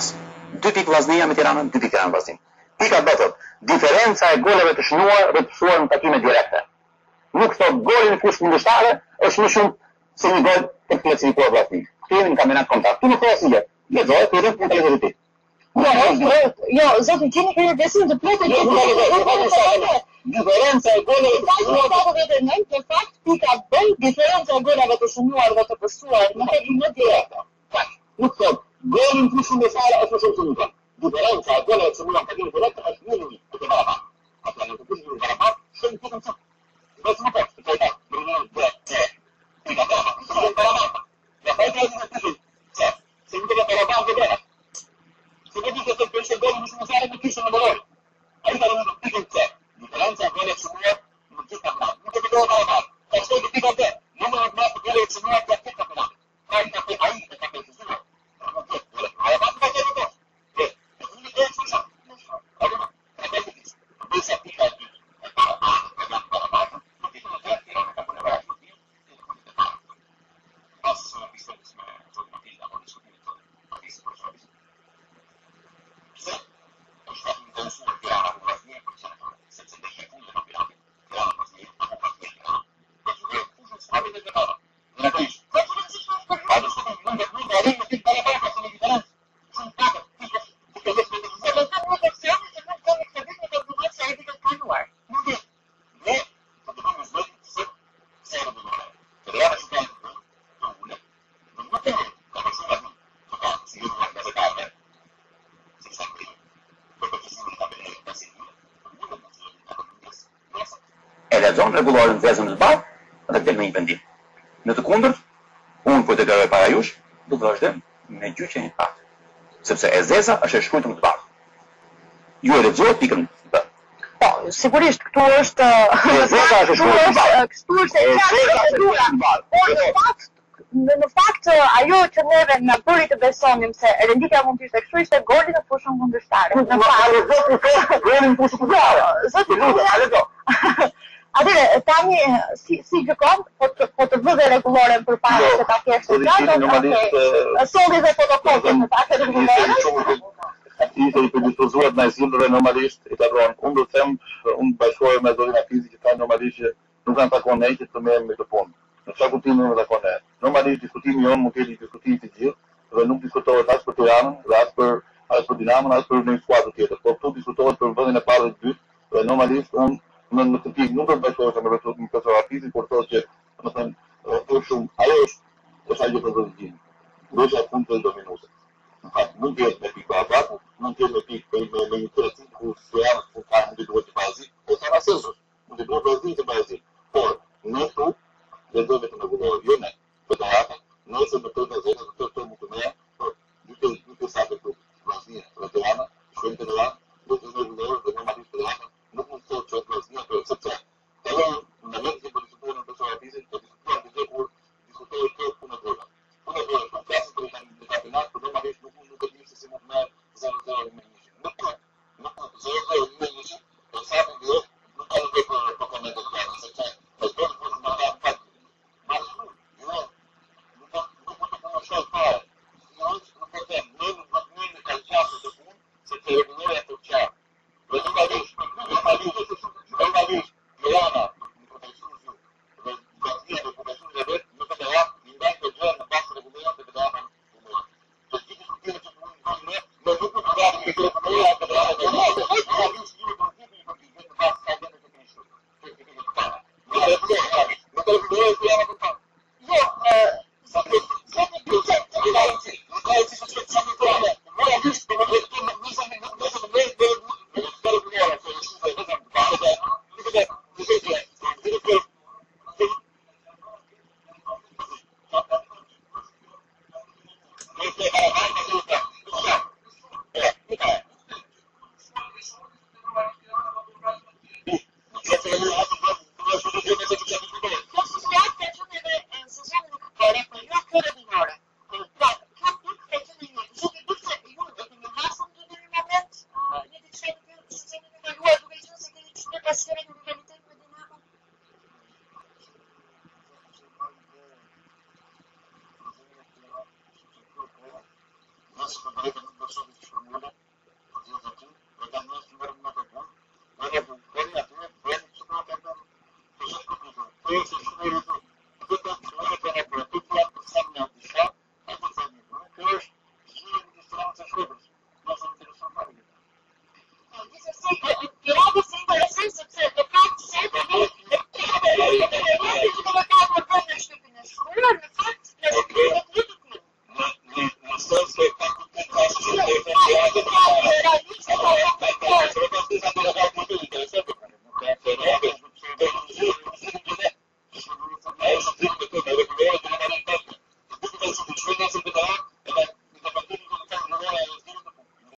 Tiranës. 2 pikë Vllaznia me Tiranën, 2 pikë Tirana Vllaznia. Pika B thot, diferenca e goleve të shënuar dhe të pësuar në takime direkte. Nuk thot golin në fushë kundërshtare është më shumë se një gol për të klasifikuar Vllaznia. Këtu jemi në kampionat kombëtar. Tu nuk thua asgjë. Lexoj, po vetëm punë lezetiti. Jo, zoti keni kërë besim të plotë diferenca e goleve të shënuar në fakt pika B, diferenca e goleve të shënuar dhe të pësuar në takime direkte. Nuk thot golin në fushë kundërshtare është më shumë se një gol. Diferenca e goleve të shënuar në takime direkte është 1-1 për Barabat. Atë në të fushë në Barabat, shumë të këmë. Vetëm më të kujta, Bruno Breccia. Pika B, Barabat. Ja fai tre di tutti. Se non deve Barabat che brava. Se vedi che se pensa gol non si fare più sono valori. Aiuta a pika C. Differenza è quella che non ti sta male. Non ti devo Barabat. E sto di pika B. Non me lo metto quelle che sono che attacca per là. Fai da che hai che cambia il suo. Barabat va che no. Che quindi che ci sono. Allora, questa pika B. Lexon rregullarin vezën të bardh dhe del me një vendim. Në të kundërt, unë po të deklaroj para jush, do të vazhdojmë me gjyqjen e parë. Sepse e zeza është e shkruar të bardh. Ju e lexoj pikën B. Po, sigurisht këtu është e zeza është e shkruar të bardh. Këtu është e qartë. Në fakt ajo që neve na bëri të besonim se renditja mund të ishte kështu ishte goli në fushën kundërshtare. Në fakt, goli në fushën kundërshtare. Zoti lutem. Atëre, tani si gjykon, po të vë dhe rregulloren përpara se ta kesh të gjatë, solli dhe fotokopjen në fakt rregulloren. Ishte i predispozuar në zimbre normalisht i takon. Unë do të them, unë bashkohem me zotin Afizi që ka normalisht që nuk kanë takon ne që të merrem me të punë. Në çka kuptimi nuk takon ne. Normalisht diskutimi jon mund të jetë diskutim i gjithë dhe nuk diskutohet as për Tiranën, as për Dinamon, as për një skuadër tjetër. Po këtu diskutohet për vendin e parë dhe të dytë dhe normalisht unë në të pikë nuk do të bashkohem me zotin Afizi, por thotë që domethënë është shumë ajo është ajo për vëzhgim. Ndosha punë të dominuese. Në fakt, nuk jetë me pikë Barabat, nuk jetë me pikë me një tërësit ku se janë ku ka nuk i duhet të bazi, po sa rasëzës, nuk i duhet bazi të bazi. Por, në këtu, dhe do vetëm e gullorë, jo ne, federata, nëse më të të zetë, të të më të me, por, duke sa të Vllaznia, veterana, shkojnë të nëranë, duke në gullorë dhe normalisht federata, nuk mund të thotë që Vllaznia për sepse. Edhe në mendë që për diskutuar në Pesor Hapizin, për diskutuar në gjë kur diskutohet kjo punë gola. Punë gola, për klasën për në kampionat, për normalisht nuk e di se si mund të merr 0-0 me 1. Nuk 0-0 me 1, për sa të vjen, nuk ka nevojë për komentet të tjera, sepse është bërë për të marrë fakt. Marrë, jo. Nuk po të shoh fare. Jo, nuk po të them, në Që të më ka përbën në Shqipin e Shkruar,